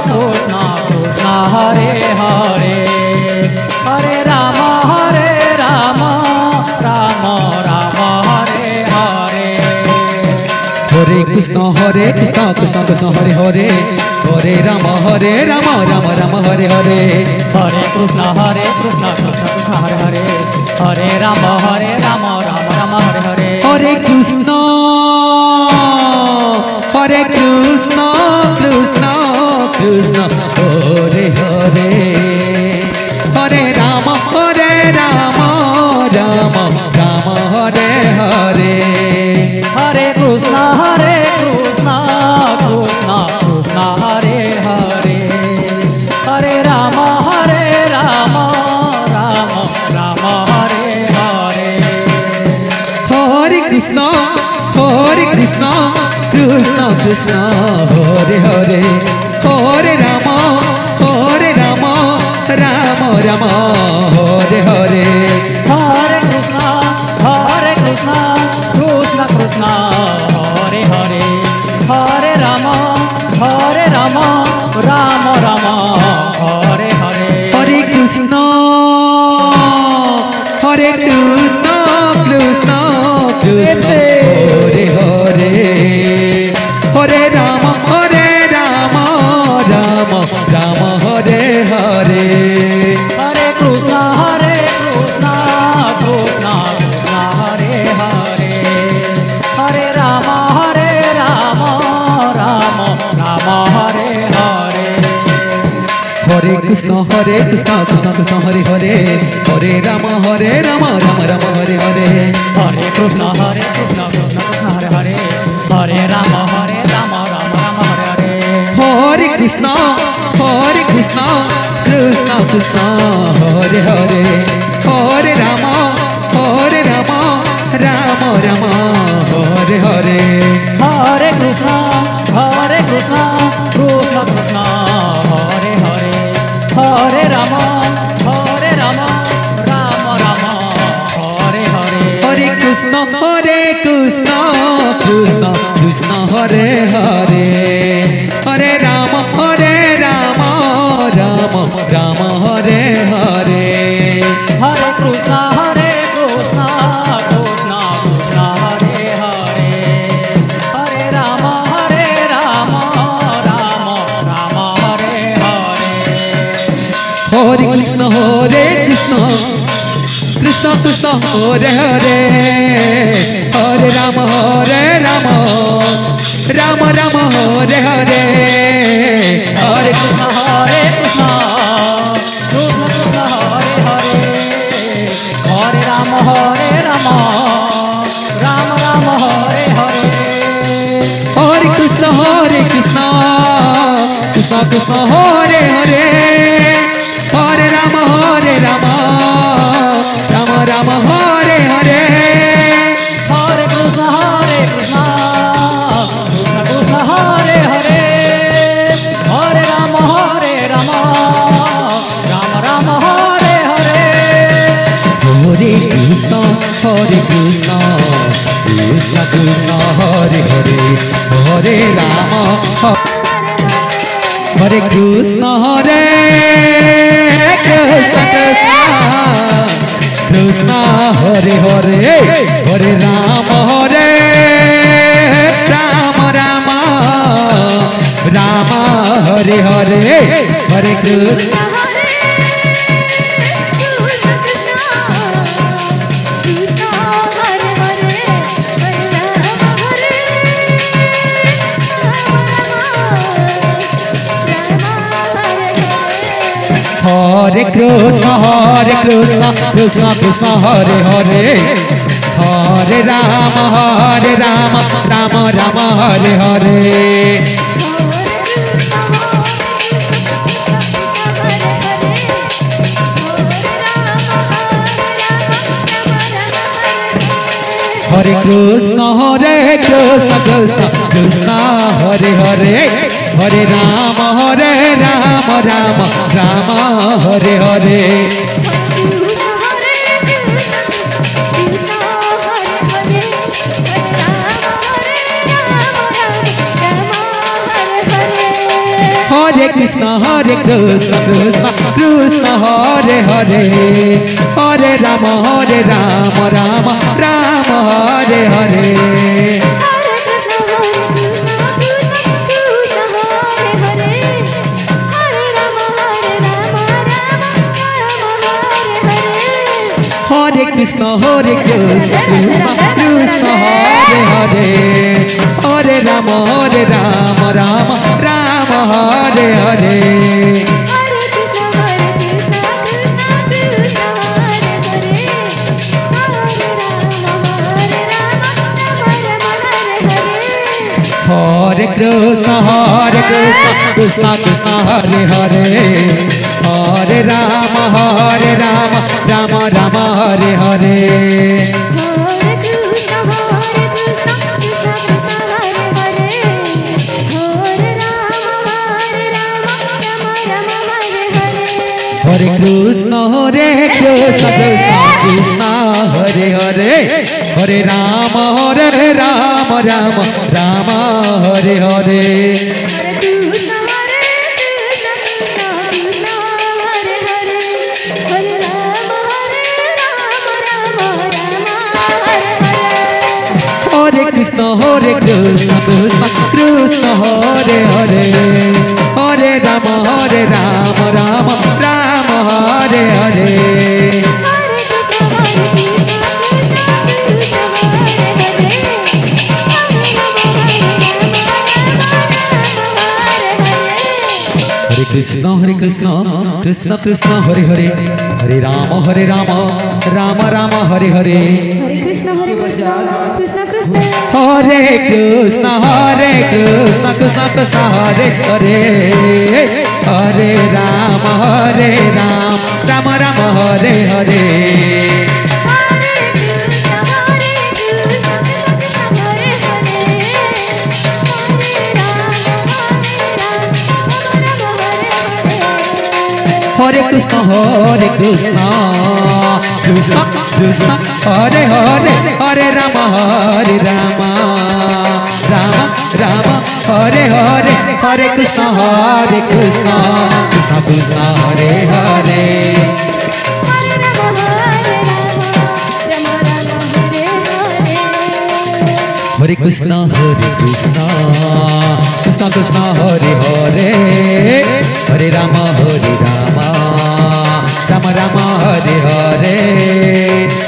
Krishna Krishna Hare Hare Hare Ram Ram Ram Hare Hare Hare Krishna Krishna Krishna Hare Hare Hare Ram Ram Ram Hare Hare Hare Krishna Krishna Krishna Hare Hare Hare Ram Ram Ram Hare Hare Hare Krishna Krishna Krishna Hare Hare Hare Ram Ram Ram Hare Hare Hare Krishna Krishna Krishna Hare Hare Hare Ram Ram Ram Hare Hare Hare Krishna Krishna Krishna Hare Hare Hare Ram Ram Ram Hare Hare Hare Krishna Krishna Krishna Hare Hare Hare Ram Ram Ram Hare Hare Hare Krishna Krishna Hare Hare Hare Ram Ram Hare Hare Hare Krishna Krishna Hare Hare Hare Ram Ram Hare Hare Hare Krishna Krishna Krishna Hare Hare Hare Ram Ram Hare Hare Hare Krishna Krishna Krishna Hare Hare Hare Ram Ram Hare Hare Hare Krishna Krishna Krishna Hare Hare Hare Ram Ram Ram Hare Hare Hare Krishna Krishna Krishna Hare Hare Hare Ram Ram Ram Hare Hare Hare Krishna Krishna Krishna Hare Hare Hare Ram Ram Ram Hare Hare Hare Krishna Krishna Hare Hare Hare Ram Ram Hare Hare Hare Krishna Krishna Krishna Hare Hare Hare Ram Ram Ram Hare Hare Hare Krishna Krishna Krishna Hare Hare Hare Ram Ram Ram Hare Hare Hare Krishna Krishna Krishna Hare Hare Hare Ram Ram Ram Hare Hare Hare Krishna Krishna Hare Hare Hare Ram Ram Ram Hare Hare Hare Krishna Krishna Krishna Hare Hare Hare Ram Hare Krishna Krishna Hare Hare Hare Ram Ram Hare Hare Hare Krishna Hare Krishna Krishna Krishna Hare Hare Hare Ram Ram Hare Hare Hare Krishna Krishna Krishna Hare Hare Hare Ram Ram Hare Hare Hare Krishna Krishna Krishna Hare Hare Hare Rama Rama Rama Hare Hare Hare Krishna Krishna Krishna Hare Hare Hare Rama Rama Rama Hare Hare Hare Krishna Krishna Krishna Hare Hare Hare Rama Rama Rama Hare Hare Hare Krishna Krishna Krishna Hare Hare Hare Rama Rama Rama Hare Hare Hare Krishna Krishna Krishna Hare Hare Hare Rama Rama Rama Hare Hare Hare Krishna Krishna Krishna Hare Hare Hare Rama Rama Rama Hare Hare Hare Krishna Krishna Krishna Hare Krishna Krishna Krishna Hare Hare Hare Rama Rama Rama Hare Hare Hare Krishna Krishna Krishna Hare Hare Hare Rama Rama Rama Hare Hare Hare Krishna Krishna Krishna Hare Hare Hare Krishna Krishna Krishna Hare Hare Hare Rama Rama Rama Hare Hare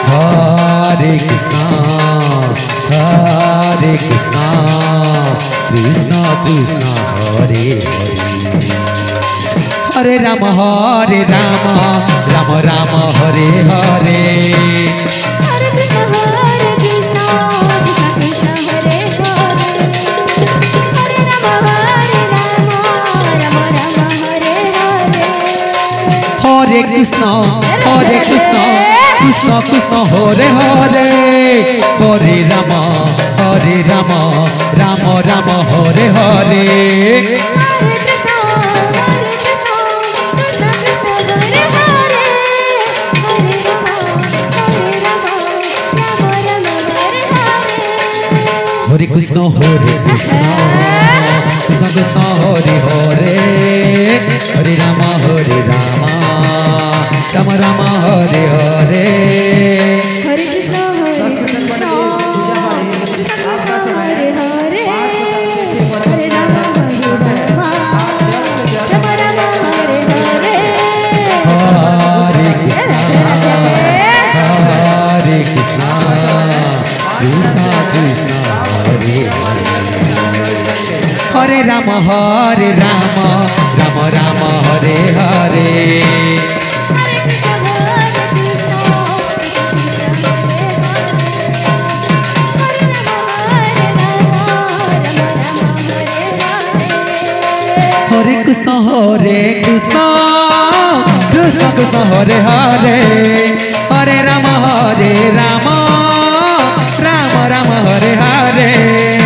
Hare Krishna Krishna Krishna Hare Hare Hare Rama Rama Rama Hare Hare Hare Krishna Krishna Krishna Hare Hare Hare Rama Rama Rama Hare Hare Hare Krishna Krishna Krishna Hare Hare Hare Rama Rama Rama Hare Hare Hare Krishna Hare Rama Rama Rama Hare Hare Hare Krishna Krishna Krishna Hare Hare Hare Rama Rama Rama Hare Hare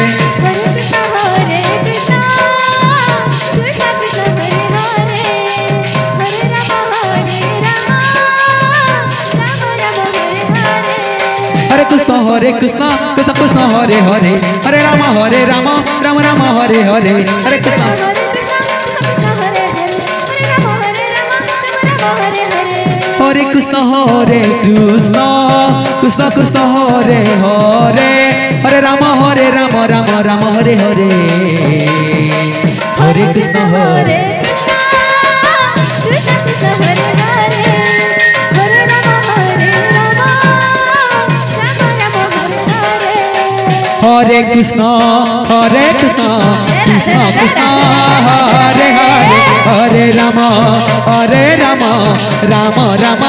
Hare Krishna Krishna Krishna Hare Hare Hare Ram Ram Ram Hare Hare Hare Krishna Hare Krishna Hare Krishna Krishna Krishna Hare Hare Hare Ram Ram Ram Hare Hare Hare Krishna Hare Krishna Krishna Hare Hare Hare Ram Hare Krishna Krishna Krishna Hare Hare Hare Ram Ram Ram